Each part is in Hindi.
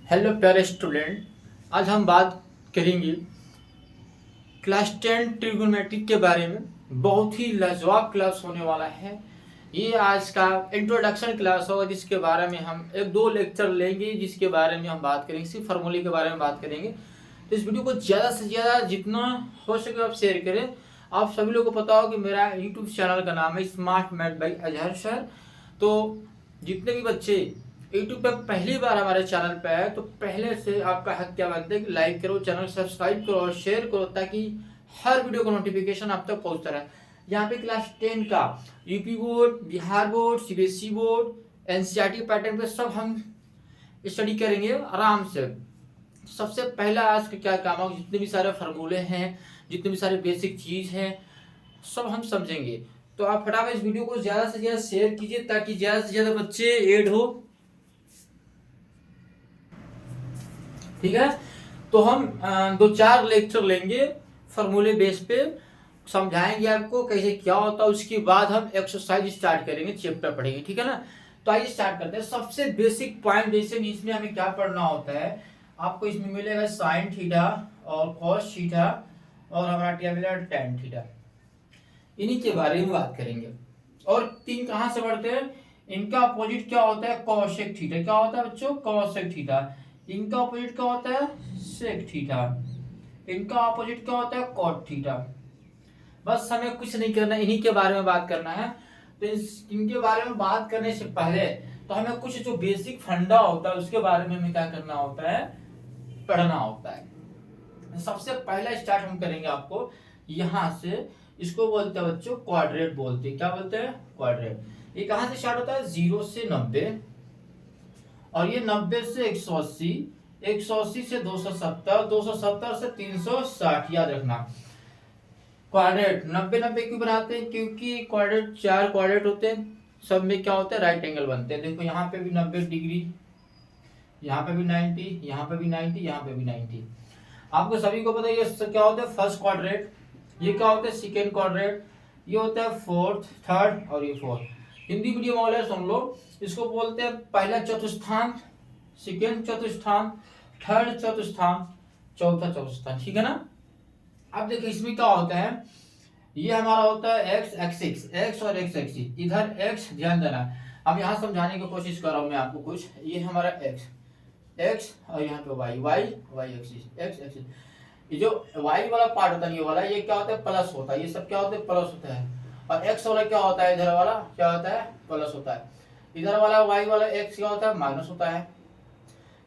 हेलो प्यारे स्टूडेंट, आज हम बात करेंगे क्लास 10 ट्रिग्नोमेट्री के बारे में। बहुत ही लाजवाब क्लास होने वाला है। ये आज का इंट्रोडक्शन क्लास होगा जिसके बारे में हम एक दो लेक्चर लेंगे, जिसके बारे में हम बात करेंगे, सिर्फ फार्मूले के बारे में बात करेंगे। तो इस वीडियो को ज़्यादा से ज़्यादा जितना हो सके आप शेयर करें। आप सभी लोगों को पता हो कि मेरा यूट्यूब चैनल का नाम है smart math bye Azhar sir. तो जितने भी बच्चे यूट्यूब पे पहली बार हमारे चैनल पे आए तो पहले से आपका हक क्या बनता है कि लाइक करो, चैनल सब्सक्राइब करो और शेयर करो, ताकि हर वीडियो का नोटिफिकेशन आप तक पहुंचता रहे। यहाँ पे क्लास 10 का UP board, Bihar board, CBSE board, NCERT pattern पे सब हम स्टडी करेंगे आराम से। सबसे पहला आज का क्या काम है, जितने भी सारे फार्मूले हैं, जितने भी सारे बेसिक चीज हैं, सब हम समझेंगे। तो आप फटाफट इस वीडियो को ज्यादा से ज्यादा शेयर कीजिए ताकि ज्यादा से ज्यादा बच्चे ऐड हो। ठीक है, तो हम दो चार लेक्चर लेंगे फार्मूले बेस पे, समझाएंगे आपको कैसे क्या होता है। उसके बाद हम एक्सरसाइज स्टार्ट करेंगे, चैप्टर पढ़ेंगे। ठीक है ना, तो आइए स्टार्ट करते हैं। सबसे बेसिक पॉइंट जैसे इसमें हमें क्या पढ़ना होता है, आपको इसमें मिलेगा साइन थीटा और कॉस थीटा और हमारा क्या मिलेगा टेन थीटा। इन्हीं के बारे में बात करेंगे। और तीन कहाँ से पढ़ते हैं, इनका अपोजिट क्या होता है कॉसेक थीटा। क्या होता है बच्चों, कॉसेक थीटा। इनका अपोजिट क्या होता है सेक थीटा। इनका अपोजिट क्या होता है कॉट थीटा। बस हमें कुछ नहीं करना, इन्हीं के बारे में बात करना है। तो इनके बारे में बात करने से पहले तो हमें कुछ जो बेसिक फंडा होता है उसके बारे में हमें क्या करना होता है, पढ़ना होता है। सबसे पहला स्टार्ट हम करेंगे आपको यहां से। इसको बोलते हैं बच्चों क्वाड्रेट बोलते हैं। क्या बोलते हैं, क्वाड्रेट। ये कहां से स्टार्ट होता है, 0 से 90, और ये 90 से 180, 180 से 270, 270 से 360। याद रखना क्वाड्रेट 90 90 क्यों बनाते हैं, क्योंकि क्वाड्रेट चार क्वाड्रेट होते हैं, सब में क्या होता है राइट एंगल बनते हैं। देखो यहाँ पे भी 90 डिग्री, यहाँ पे भी 90, यहाँ पे भी 90, यहाँ पे भी 90। आपको सभी को पता है ये क्या होता है फर्स्ट क्वाड्रेट, ये क्या होता है सेकेंड क्वाड्रेट, ये होता है फोर्थ, थर्ड और ये फोर्थ। हिंदी मीडियम वाले सुन लो, इसको बोलते हैं पहला चतुर्थांश, सेकेंड चतुर्थांश, थर्ड चतुर्थांश, चौथा चतुर्थांश। ठीक है ना। अब देखिए इसमें क्या होता है, ये हमारा होता है एक्स एक्सिस, एक्स और एक्स एक्सिस। इधर एक्स ध्यान देना, अब यहाँ समझाने की कोशिश कर रहा हूँ मैं आपको कुछ। ये हमारा एक्स एक्स और यहाँ पे Y Y Y axis X axis. ये जो वाई वाला पार्ट होता है ये वाला, ये क्या होता है प्लस होता है। ये सब क्या होता है प्लस होता है। और एक्स वाला क्या होता है, इधर वाला क्या होता है प्लस होता है। इधर वाला वाई वाला एक्स क्या होता है माइनस होता है।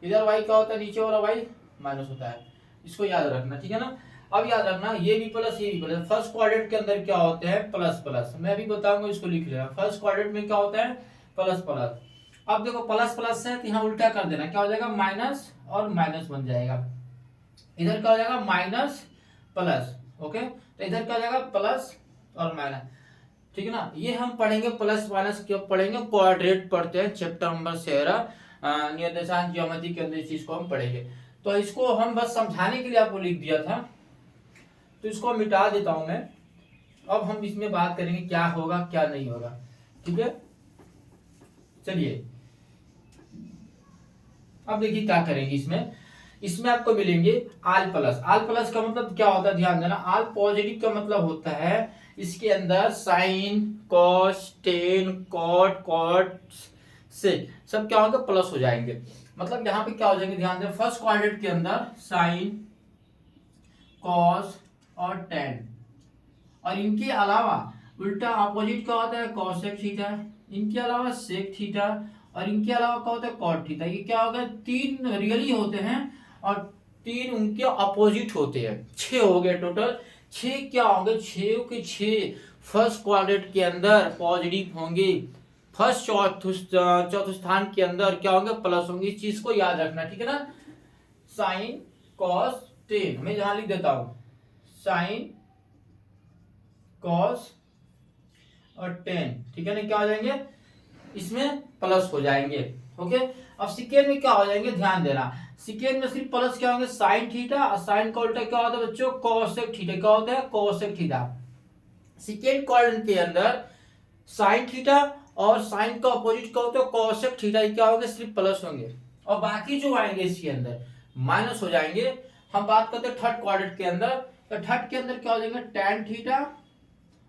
इधर वाई क्या होता है, नीचे वाला वाई माइनस होता है। इसको याद रखना, ठीक है ना। अब याद रखना ये भी प्लस ये भी प्लस। फर्स्ट क्वाड्रेंट के अंदर क्या होते हैं प्लस प्लस, मैं भी बताऊंगा, इसको लिख लेना। फर्स्ट क्वाड्रेंट में क्या होता है प्लस प्लस। अब देखो प्लस प्लस है तो यहाँ उल्टा कर देना, क्या हो जाएगा माइनस और माइनस बन जाएगा। इधर क्या हो जाएगा माइनस प्लस, ओके। तो इधर क्या हो जाएगा प्लस और माइनस, ठीक है ना। ये हम पढ़ेंगे प्लस माइनस क्यों पढ़ेंगे, क्वाड्रेट पढ़ते हैं चैप्टर नंबर 13 निर्देशांक ज्योमेट्री के अंदर इस चीज को हम पढ़ेंगे। तो इसको हम बस समझाने के लिए आपको लिख दिया था, तो इसको मिटा देता हूं मैं। अब हम इसमें बात करेंगे क्या होगा क्या नहीं होगा, ठीक है। चलिए अब देखिए क्या करेंगे इसमें। इसमें आपको मिलेंगे आल प्लस। आल प्लस का मतलब क्या होता है ध्यान देना, आल पॉजिटिव का मतलब होता है इसके अंदर sine cos tan cot cot से सब क्या होगा प्लस हो जाएंगे। मतलब यहाँ पे क्या हो जाएंगे ध्यान दें, फर्स्ट क्वाड्रेंट के अंदर साइन कॉस और टेन, और इनके अलावा उल्टा अपोजिट क्या होता है कॉसेक थीटा, इनके अलावा सेक थीटा, और इनके अलावा क्या होता है कॉट थीटा। ये क्या होगा तीन रियली होते हैं और तीन उनके अपोजिट होते हैं। 6 हो गए टोटल। 6 क्या होंगे, 6 के 6 फर्स्ट क्वाड्रेंट के अंदर पॉजिटिव होंगे, फर्स्ट चतुर्थांश के अंदर क्या होंगे प्लस होंगे। इस चीज को याद रखना, ठीक है ना। साइन कॉस टेन, मैं यहां लिख देता हूं साइन कॉस और टेन, ठीक है ना। क्या हो जाएंगे इसमें प्लस हो जाएंगे, ओके। अब सेकेंड में क्या हो जाएंगे ध्यान देना, सेकेंड में सिर्फ प्लस क्या होंगे साइन थीटा, और साइन का उल्टा क्या होता है बच्चों कोसेक थीटा। क्या होता है कोसेक थीटा। सेकेंड क्वाड्रेंट के अंदर साइन थीटा और साइन का अपोजिट क्या होता है कोसेक थीटा, क्या होंगे सिर्फ प्लस होंगे। और बाकी जो आएंगे इसके अंदर माइनस हो जाएंगे। हम बात करते हैं थर्ड क्वाड्रेंट के अंदर, तो थर्ड के अंदर क्या हो जाएंगे tan थीटा,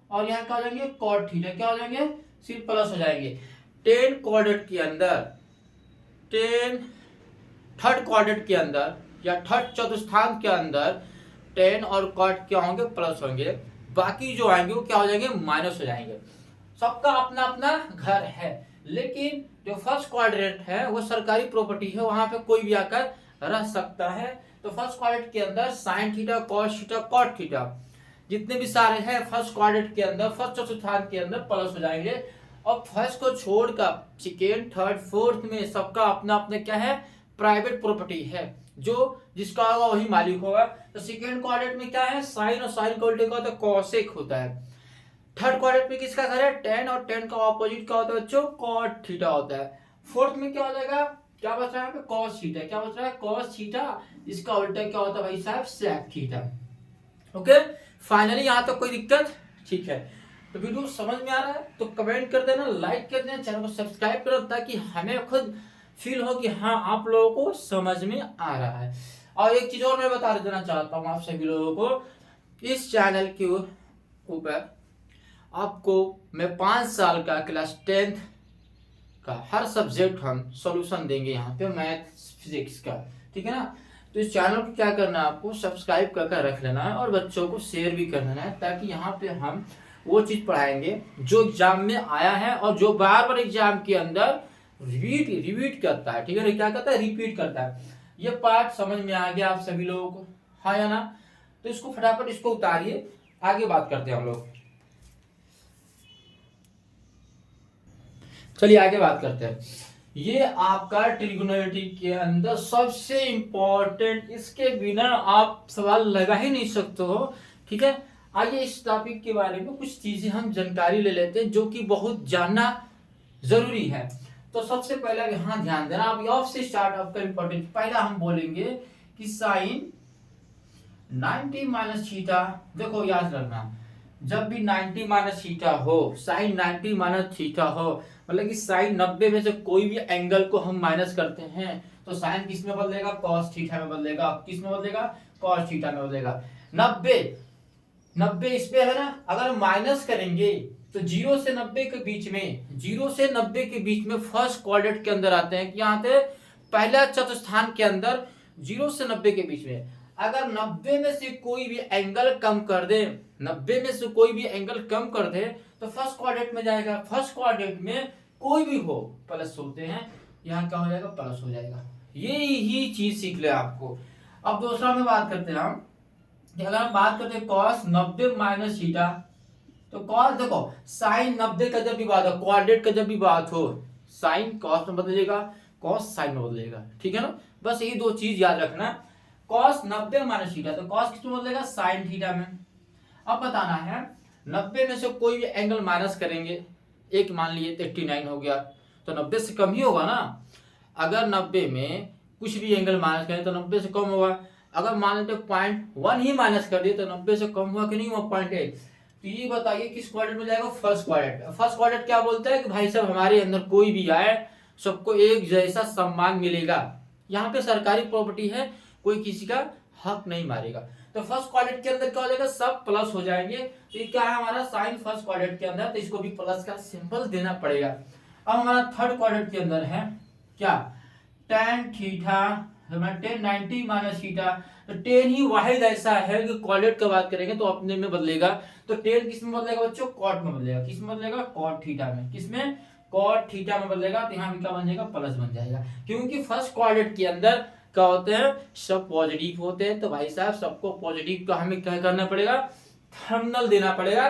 और यहाँ क्या हो जाएंगे cot थीटा, क्या हो जाएंगे सिर्फ प्लस हो जाएंगे। टेन क्वाड्रेंट के अंदर, टेन थर्ड क्वाड्रेंट के अंदर या थर्ड चतुर्थांश के अंदर टेन और cot क्या होंगे प्लस होंगे, बाकी जो आएंगे वो क्या हो जाएंगे माइनस हो जाएंगे। सबका अपना अपना घर है, लेकिन जो फर्स्ट क्वाड्रेंट है वो सरकारी प्रॉपर्टी है, वहां पे कोई भी आकर रह सकता है। तो फर्स्ट क्वाड्रेंट के अंदर sine theta cos theta cot theta जितने भी सारे हैं फर्स्ट क्वाड्रेंट के अंदर, फर्स्ट चतुर्थांश के अंदर प्लस हो जाएंगे। और फर्स्ट को छोड़कर सेकेंड थर्ड फोर्थ में सबका अपना अपना क्या है प्राइवेट प्रॉपर्टी है, जो जिसका होगा वही मालिक होगा। तो सेकेंड क्वाड्रेंट में क्या है साइन, और साइन का उल्टे का होता है कॉसेक होता है। थर्ड क्वाड्रेंट में किसका घर है टेन, और टेन का ऑपोजिट क्या होता है बच्चों कॉट थीटा होता है। फोर्थ में क्या हो जाएगा, क्या बच रहा है कॉस थीटा, क्या बच रहा है कॉस थीटा, इसका उल्टा क्या होता है भाई साहब सेक थीटा। ओके फाइनली यहाँ तक कोई दिक्कत, ठीक है। तो वीडियो समझ में आ रहा है तो कमेंट कर देना, लाइक कर देना, चैनल को सब्सक्राइब कर देना, ताकि हमें खुद फील हो कि हाँ आप लोगों को समझ में आ रहा है। और एक चीज और मैं बता देना चाहता हूँ आप सभी लोगों को, इस चैनल के ऊपर आपको मैं 5 साल का क्लास 10th का हर सब्जेक्ट हम सॉल्यूशन देंगे यहाँ पे, मैथ फिजिक्स का, ठीक है ना। तो इस चैनल को क्या करना है आपको सब्सक्राइब कर रख लेना है, और बच्चों को शेयर भी कर देना है, ताकि यहाँ पे हम वो चीज पढ़ाएंगे जो एग्जाम में आया है और जो बार बार एग्जाम के अंदर रिपीट करता है, ठीक है ना, क्या करता है रिपीट करता है। ये पार्ट समझ में आ गया आप सभी लोगों को, हाँ या ना। तो इसको फटाफट इसको उतारिए, आगे बात करते हैं हम लोग। चलिए आगे बात करते हैं। ये आपका ट्रिगोनोमेट्री के अंदर सबसे इंपॉर्टेंट, इसके बिना आप सवाल लगा ही नहीं सकते हो, ठीक है। आइए इस टॉपिक के बारे में कुछ चीजें हम जानकारी ले लेते हैं जो कि बहुत जानना जरूरी है। तो सबसे पहले यहाँ ध्यान देना, आप ऑफ से स्टार्ट आपका इंपॉर्टेंट। पहला हम बोलेंगे कि साइन 90 माइनस थीटा, देखो याद रखना जब भी 90 माइनस थीटा हो, साइन 90 माइनस थीटा हो, मतलब कि साइन 90 में से कोई भी एंगल को हम माइनस करते हैं तो साइन किस में बदलेगा कॉस थीटा में बदलेगा, किस में बदलेगा कॉस थीटा में बदलेगा। 90 इस पे है ना, अगर माइनस करेंगे तो 0 से 90 के बीच में, 0 से 90 के बीच में फर्स्ट क्वाड्रेंट के अंदर आते हैं, यहाँ पे पहला चतुर्थांश के अंदर 0 से 90 के बीच में अगर 90 में से कोई भी एंगल कम कर दे, 90 में से कोई भी एंगल कम कर दे तो फर्स्ट क्वाड्रेंट में जाएगा। फर्स्ट क्वाड्रेंट में कोई भी हो प्लस होते हैं, यहाँ क्या हो जाएगा प्लस हो जाएगा। ये ही चीज सीख ले आपको। अब दूसरा में बात करते हैं हम, अगर हम बात करते हैं कॉस 90 माइनस थीटा, तो कॉस देखो साइन 90 का जब भी बात हो, क्वाड्रेंट का जब भी बात हो, साइन कॉस में बदलेगा, कॉस साइन में बदलेगा, ठीक है ना। बस यही दो चीज याद रखना, कॉस 90 माइनस थीटा, तो कॉस किस में बदलेगा साइन थीटा में। अब बताना है 90 में से कोई भी एंगल माइनस करेंगे, एक मान लिए 89 हो गया, तो 90 से कम ही होगा ना। अगर 90 में कुछ भी एंगल माइनस करें तो 90 से कम होगा। अगर मान लेते 0.1 ही माइनस कर दिए तो 90 से कम हुआ कि नहीं हुआ 0.8। तो ये बताइए किस क्वाड्रेंट में जाएगा फर्स्ट क्वाड्रेंट। फर्स्ट क्वाड्रेंट क्या बोलता है कि भाई साहब हमारे अंदर कोई भी आए सबको एक जैसा सम्मान मिलेगा, यहाँ पे सरकारी प्रॉपर्टी है, कोई किसी का हक नहीं मारेगा। तो फर्स्ट क्वाड्रेंट के अंदर क्या हो जाएगा सब प्लस हो जाएंगे। तो ये क्या है हमारा साइन फर्स्ट क्वाड्रेंट के अंदर, तो इसको भी प्लस का सिंबल देना पड़ेगा। अब हमारा थर्ड क्वाड्रेंट के अंदर है क्या tan theta, tan 90 minus theta, तो tan ही वाहिद ऐसा है कि क्वाड्रेंट की बात करेंगे तो अपने में बदलेगा। तो tan किस में बदलेगा बच्चों कॉट में बदलेगा, किस में बदलेगा कॉट थीटा में, किसमें कॉट थीटा में बदलेगा। तो यहाँ भी क्या बन जाएगा प्लस बन जाएगा, क्योंकि फर्स्ट क्वाड्रेंट के अंदर क्या होते हैं सब पॉजिटिव होते हैं। तो भाई साहब सबको पॉजिटिव का हमें क्या करना पड़ेगा टर्मिनल देना पड़ेगा,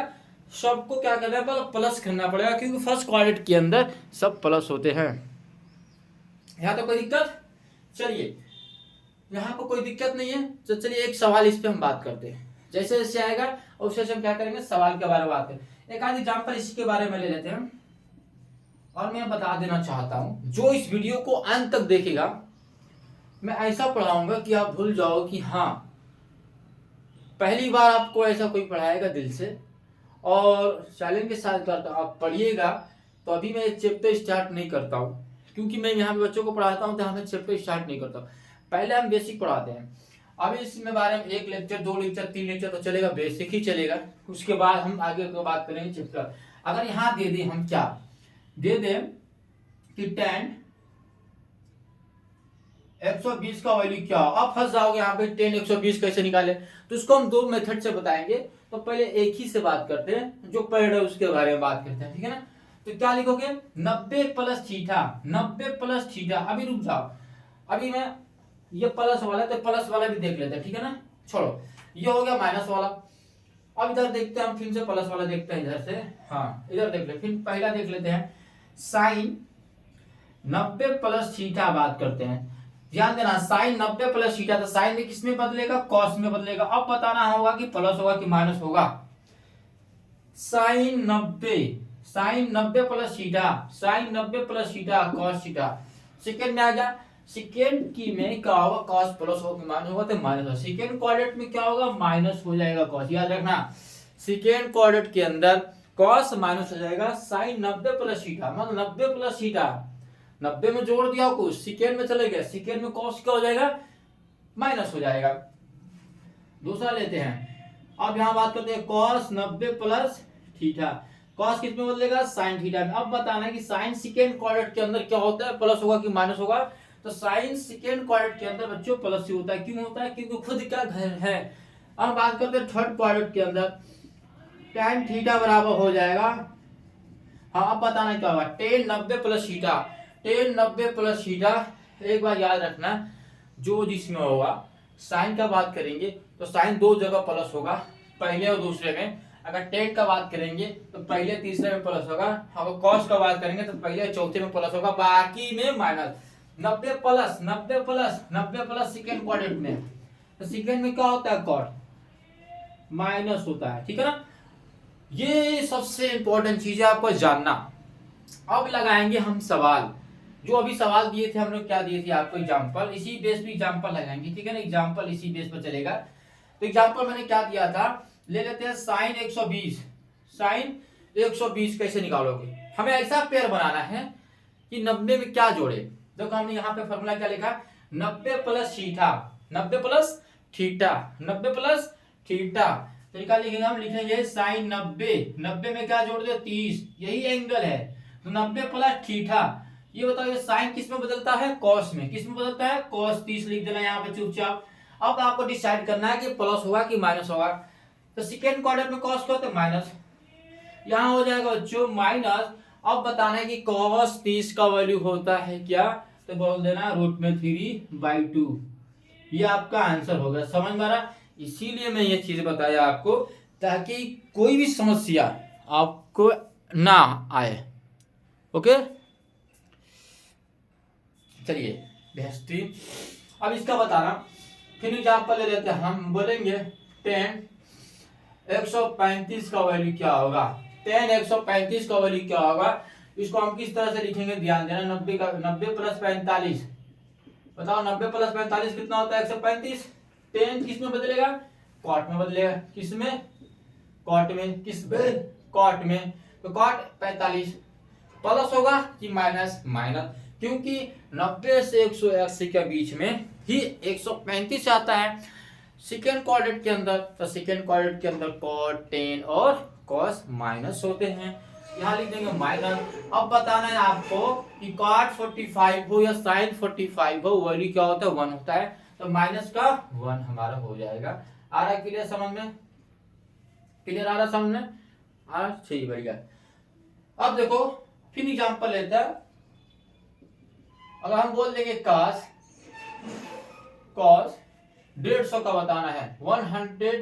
सबको क्या करना है प्लस करना पड़ेगा, क्योंकि फर्स्ट क्वाड्रेंट के अंदर सब प्लस होते हैं। यहाँ तो कोई दिक्कत, चलिए यहाँ को कोई दिक्कत नहीं है। तो चलिए एक सवाल इस पे हम बात करते हैं, जैसे जैसे आएगा और उससे हम क्या करेंगे सवाल के बारे में बात करें। एक आध एग्जाम्पल इसके बारे में ले लेते हैं। और मैं बता देना चाहता हूं जो इस वीडियो को अंत तक देखेगा मैं ऐसा पढ़ाऊंगा कि आप भूल जाओ कि हाँ पहली बार आपको ऐसा कोई पढ़ाएगा दिल से, और चैलेंज के साथ करता आप पढ़िएगा। तो अभी मैं चैप्टर स्टार्ट नहीं करता हूँ, क्योंकि मैं यहाँ पे बच्चों को पढ़ाता हूँ तो हमें चैप्टर स्टार्ट नहीं करता, पहले हम बेसिक पढ़ाते हैं। अभी इसमें बारे में 1 लेक्चर 2 लेक्चर 3 लेक्चर तो चलेगा, बेसिक ही चलेगा, उसके बाद हम आगे को बात करेंगे चैप्टर। अगर यहाँ दे दे हम क्या दे दे कि tan 120 का वैल्यू क्या, अब फंस जाओगे यहाँ पे tan 120 कैसे निकाले, तो इसको हम 2 मेथड से बताएंगे। तो पहले एक ही से बात करते हैं, जो पढ़ रहे उसके बारे में बात करते हैं, ठीक है ना। तो क्या लिखोगे 90 प्लस थीटा, 90 प्लस थीटा। अभी रुक जाओ, अभी मैं ये प्लस वाला तो प्लस वाला भी देख लेते हैं, ठीक है ना, छोड़ो ये हो गया माइनस वाला। अब इधर देखते हैं हम, फिर से प्लस वाला देखते हैं इधर से, हाँ इधर देख ले, फिर पहला देख लेते हैं साइन 90 प्लस थीटा बात करते हैं। ध्यान देना साइन 90 प्लस थीटा, तो साइन में किस में बदलेगा, कॉस में बदलेगा। अब बताना होगा कि प्लस होगा कि माइनस होगा। Sine 90 plus theta, sine 90 plus theta cos theta. Second में आ गया, सेकेंड की में क्या होगा, कॉस प्लस होगा कि माइनस होगा, तो माइनस होगा। सेकेंड क्वाड्रेंट में क्या होगा, माइनस हो जाएगा कॉस, याद रखना सेकेंड क्वाड्रेंट के अंदर कॉस माइनस हो जाएगा। साइन 90 प्लस थीटा मतलब 90 प्लस थीटा, 90 में जोड़ दिया कुछ, सेकेंड में चले गए, सेकेंड में कॉस क्या हो जाएगा, माइनस हो जाएगा। दूसरा लेते हैं, अब यहां बात करते हैं कॉस 90 प्लस थीटा, कॉस किस में बदलेगा, साइन थीटा में। अब बताना है कि साइन सेकेंड क्वाड्रेंट के अंदर क्या होता है, प्लस होगा कि माइनस होगा। तो साइन सेकेंड क्वाड्रेंट के अंदर बच्चों प्लस ही होता है, क्यों होता है, क्योंकि खुद का घर है। अब बात करते हैं थर्ड क्वाड्रेंट के अंदर, tan थीटा बराबर हो जाएगा, हाँ अब बताना क्या होगा, tan 90 plus theta, tan 90 plus theta. एक बार याद रखना, जो जिसमें होगा साइन का बात करेंगे तो साइन 2 जगह प्लस होगा, पहले और दूसरे में। अगर tan का बात करेंगे तो पहले तीसरे में प्लस होगा, अगर cos का बात करेंगे तो पहले चौथे में प्लस होगा, बाकी में minus. 90 plus 90 plus 90 plus second quadrant में, तो सेकेंड में क्या होता है, cos माइनस होता है, ठीक है ना। ये सबसे इंपॉर्टेंट चीज है आपको जानना। अब लगाएंगे हम सवाल, जो अभी सवाल दिए थे हम लोग, क्या दिए थे आपको, एग्जांपल, इसी बेस पे एग्जांपल लगाएंगे, ठीक है ना, एग्जांपल इसी बेस पर चलेगा। तो एग्जांपल मैंने क्या दिया था, ले लेते हैं साइन 120, साइन 120 कैसे निकालोगे, हमें ऐसा पेयर बनाना है कि 90 में क्या जोड़े। देखो हमने यहाँ पे फॉर्मूला क्या लिखा, 90 plus theta, 90 plus theta, 90 plus theta. तरीका लिखेंगे हम, लिखेंगे साइन 90 में क्या जोड़ दे, 30, यही एंगल है, तो 90 प्लस थीटा। ये बताओ साइन किस में बदलता है, कॉस में, किस में बदलता है, कॉस 30 लिख देना यहाँ पे चुपचाप। अब आपको डिसाइड करना है कि प्लस होगा कि माइनस होगा। तो सेकेंड क्वाड्रेंट में कॉस क्या होता है, माइनस, यहाँ हो जाएगा बच्चों माइनस। अब बताना है कि कॉस 30 का वैल्यू होता है क्या, तो बोल देना रूट में 3/2, ये आपका आंसर होगा। समझ में आ रहा, इसीलिए मैं ये चीज बताया आपको, ताकि कोई भी समस्या आपको ना आए। ओके चलिए बेहतरीन। अब इसका बताना, फिर एग्जांपल ले लेते हैं, हम बोलेंगे tan 135 का वैल्यू क्या होगा, tan 135 का वैल्यू क्या होगा। इसको हम किस तरह से लिखेंगे, ध्यान देना, 90 प्लस 45, बताओ 90 प्लस 45 कितना होता है, 135। tan किस में बदलेगा, कॉट में बदलेगा, किस में, कॉट में, किस में, कॉट में। तो कॉट 45 प्लस होगा कि माइनस, माइनस, क्योंकि 90 से 180 के बीच में ही 135 आता है सेकेंड क्वाड्रेंट के अंदर। तो सेकेंड क्वाड्रेंट के अंदर कॉट, tan और कॉस माइनस होते हैं, यहाँ लिख देंगे माइनस। अब बताना है आपको कि कॉट 45 हो या साइन 45 हो, वैल्यू क्या होता है, 1 होता है, तो माइनस का 1 हमारा हो जाएगा। आ रहा क्लियर समझ में, क्लियर आ रहा समझ में, आ रहा, सही बढ़िया। अब देखो फिर एग्जांपल लेते हैं, अगर हम बोल देंगे cos 150 का बताना है, 150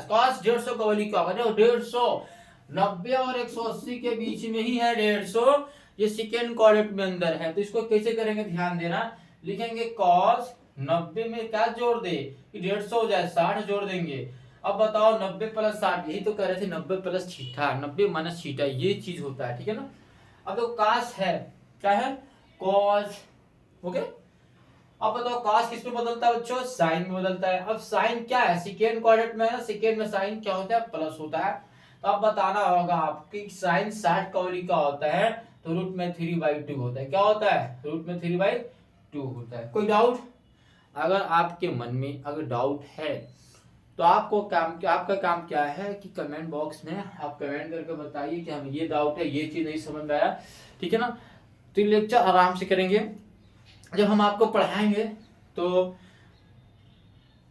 cos 150 का वैल्यू क्या होगा, देखो 150, 90 और 180 के बीच में ही है 150, ये सेकेंड क्वाड्रेंट में अंदर है। तो इसको कैसे करेंगे, ध्यान देना, लिखेंगे cos 90 में क्या जोड़ दे कि 150 हो जाए, 60 जोड़ देंगे। अब बताओ 90 प्लस 60, यही तो कह रहे थे 90 प्लस थीटा, 90 माइनस थीटा, ये चीज होता है, ठीक है ना। अब तो cos है, क्या है, cos, ओके। अब बताओ cos किस में बदलता है बच्चों, साइन में बदलता है। अब साइन क्या है, सेकेंड क्वाड्रेंट में है, सेकेंड में साइन क्या होता है, प्लस होता है। तो अब बताना होगा आपकी साइन 60 का वैल्यू क्या होता है, तो √3/2 होता है। क्या होता है? √3/2 होता है। कोई डाउट? अगर आपके मन में अगर डाउट है तो आपका काम क्या है कि कमेंट बॉक्स में आप कमेंट करके बताइए कि हमें ये डाउट है, ये चीज नहीं समझ में आया, ठीक है ना। तो ये लेक्चर आराम से करेंगे, जब हम आपको पढ़ाएंगे तो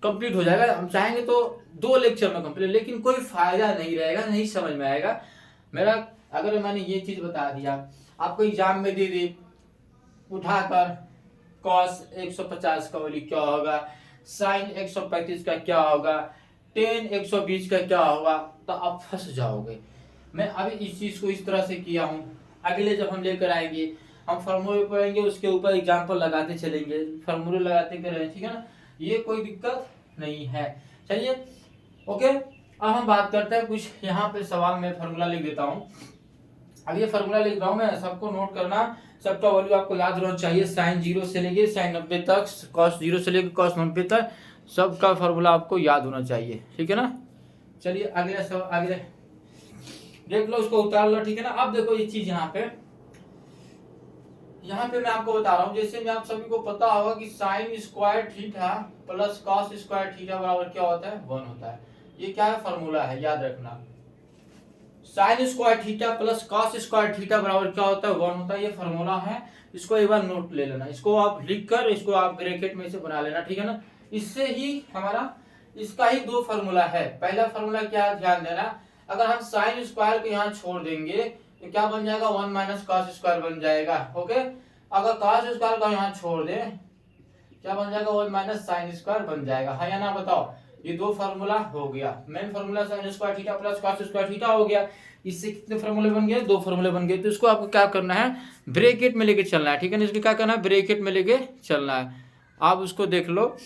कंप्लीट हो जाएगा। हम चाहेंगे तो 2 लेक्चर में कंप्लीट, लेकिन कोई फायदा नहीं रहेगा, नहीं समझ में आएगा मेरा। अगर मैंने ये चीज बता दिया आपको एग्जाम में दे दी उठाकर cos 150 का वैल्यू क्या होगा, sin 135 का क्या होगा, tan 120 का क्या होगा, तो आप फंस जाओगे। मैं अभी इस चीज को इस तरह से किया हूँ। अगले जब हम लेकर आएंगे हम फार्मूले पढ़ेंगे, उसके ऊपर एग्जाम्पल लगाते चलेंगे, फार्मूले लगाते करेंगे, ठीक है ना। ये कोई दिक्कत नहीं है। चलिए ओके, अब हम बात करते हैं कुछ यहाँ पे सवाल में फार्मूला लिख देता हूँ। अब ये फार्मूला लिख रहा हूँ मैं, सबको नोट करना, सबका वैल्यू आपको याद रहना चाहिए। sin 0 से लेके sin 90 तक, cos 0 से लेके cos 90 तक, सबका फार्मूला आपको याद होना चाहिए, ठीक है ना। चलिए अगले सब अगले देख लो, उसको उतार लो, ठीक है ना। अब देखो ये चीज यहाँ पे मैं आपको बता रहा हूँ, जैसे मैं आप सभी को पता होगा कि sin square theta plus cos square theta बराबर क्या होता है? 1 होता है। ये क्या है? फार्मूला है, याद रखना। sin square theta plus cos square theta बराबर क्या होता है? 1 होता है। ये फार्मूला है, इसको एक बार नोट ले लेना, इसको आप लिख कर इसको आप ब्रैकेट में से बना लेना, ठीक है ना। इससे ही हमारा इसका ही 2 फार्मूला है। पहला फार्मूला क्या है? ध्यान देना, अगर हम sin स्क्वायर को यहाँ छोड़ देंगे तो क्या बन जाएगा? 1 माइनस cos स्क्वायर बन जाएगा। ओके, अगर cos स्क्वायर को यहाँ छोड़ दे क्या बन जाएगा? 1 माइनस sin स्क्वायर बन जाएगा, है या ना? बताओ। ये 2 फार्मूला हो गया। Main formula sin square theta plus cos square theta हो गया। इससे कितने फार्मूले बन गए? 2 फार्मूले बन गए। तो इसको आपको क्या करना है? ब्रैकेट में लेके चलना है, ठीक है ना। इसको क्या करना है? ब्रैकेट में लेके चलना है। आप उसको देख लो,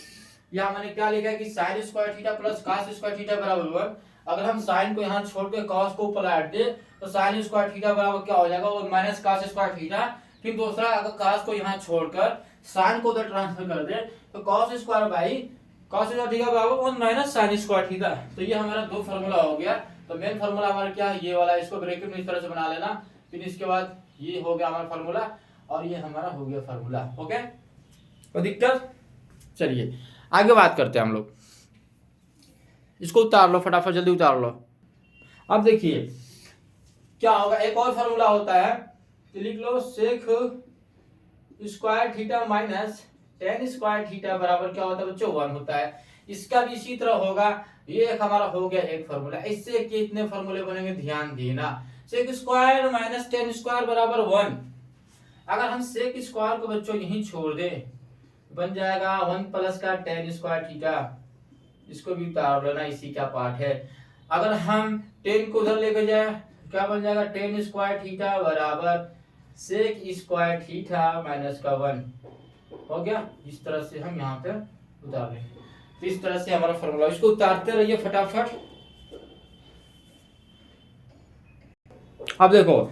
यहाँ मैंने क्या लिखा है कि sin square theta plus cos square theta बराबर 1। अगर हम sin को यहाँ छोड़ के cos को ऊपर ऐड दे तो sin स्क्वायर थीटा बराबर क्या हो जाएगा? 1 माइनस cos स्क्वायर थीटा। फिर दूसरा, अगर cos को यहाँ छोड़कर sin को उधर ट्रांसफर कर दे तो cos square by cos square theta बराबर 1 माइनस sin स्क्वायर थीटा। तो ये हमारा 2 फार्मूला हो गया। तो मेन फार्मूला हमारा क्या है? ये वाला, इसको ब्रैकेट में इस तरह से बना लेना। फिर इसके बाद ये हो गया हमारा फार्मूला और ये हमारा हो गया फार्मूला। ओके, कोई दिक्कत? चलिए आगे बात करते हैं हम लोग। इसको उतार लो फटाफट, जल्दी उतार लो। अब देखिए क्या होगा, एक और फार्मूला होता है, तो लिख लो sec square theta minus ten square theta बराबर क्या होता है बच्चों? 1 होता है। इसका भी इसी तरह होगा। ये एक हमारा हो गया एक फार्मूला। इससे कितने फार्मूले बनेंगे? ध्यान देना। Sec square minus ten square बराबर 1। अगर हम सेक स्क्वायर को बच्चों यहीं छोड़ दें बन जाएगा 1 प्लस का टेन स्क्वायर थीटा। इसको भी उतार लेना, इसी का पार्ट है। अगर हम 10 को उधर लेके जाए क्या बन जाएगा? टेन स्क्वायर थीटा बराबर सेक स्क्वायर थीटा माइनस का 1 हो गया। इस तरह से हम यहाँ पे उतार लेंगे। तो इस तरह से हमारा फॉर्मूला, इसको उतारते रहिए फटाफट। अब देखो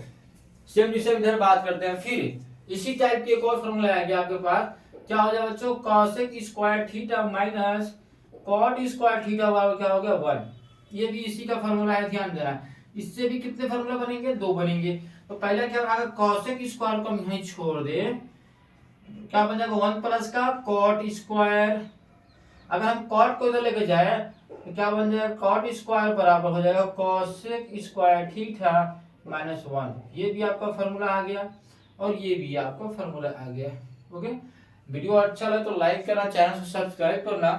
सेम जिसे इधर बात करते हैं, फिर इसी टाइप की एक और फॉर्मूला आ गया आपके पास। क्या हो जाएगा बच्चों? cosec square theta minus cot square theta बराबर क्या हो गया? 1। ये भी इसी का फॉर्मूला है, ध्यान देना। इससे भी कितने फॉर्मूला बनेंगे? 2 बनेंगे। तो पहला क्या, अगर cosec स्क्वायर को हम यहीं छोड़ दे क्या बन जाएगा? 1 प्लस का cot स्क्वायर। अगर हम cot को इधर लेके जाए तो क्या बन जाएगा? cot स्क्वायर बराबर हो जाएगा cosec स्क्वायर थीटा माइनस 1। ये भी आपका फॉर्मूला आ गया और ये भी आपका फॉर्मूला आ गया। ओके, वीडियो अच्छा लगे तो लाइक करना, चैनल को सब्सक्राइब करना,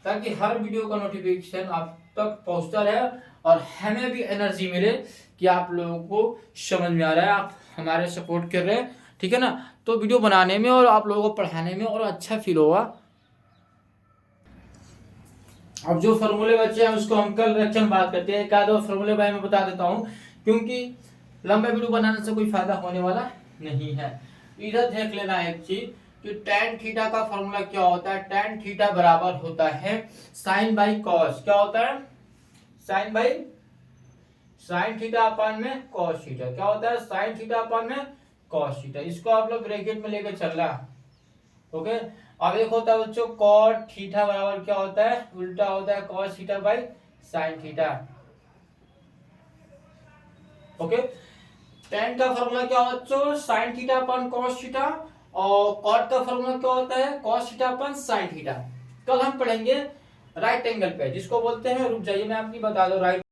ताकि हर वीडियो का नोटिफिकेशन आप तक पहुंचता रहे और हमें भी एनर्जी मिले कि आप लोगों को समझ में आ रहा है, आप हमारे सपोर्ट कर रहे हैं, ठीक है ना। तो वीडियो बनाने में और आप लोगों को पढ़ाने में और अच्छा फील होगा। अब जो फॉर्मूले बच्चे हैं उसको हम कल लेक्चर में बात करते हैं। एक आध और फॉर्मूले भाई मैं बता देता हूँ, क्योंकि लंबे वीडियो बनाने से कोई फायदा होने वाला नहीं है। इधर देख लेना एक चीज कि tan थीटा का फॉर्मूला क्या होता है? tan थीटा बराबर होता है sin बाई cos। क्या होता है? sin थीटा अपन में cos थीटा। क्या होता है? sin थीटा अपन में cos थीटा। इसको आप लोग ब्रैकेट में लेकर चल रहा। ओके, अब एक होता है बच्चों cot थीटा बराबर क्या होता है? उल्टा होता है cos theta by sin theta. Okay, ten का फॉर्मूला क्या होता है? साइन थीटा अपन कॉस थीटा। और कॉट का फॉर्मूला क्या होता है? कॉस थीटा अपन साइन थीटा। कल हम पढ़ेंगे राइट एंगल पे, जिसको बोलते हैं, रुक जाइए मैं आपकी बता दूं, राइट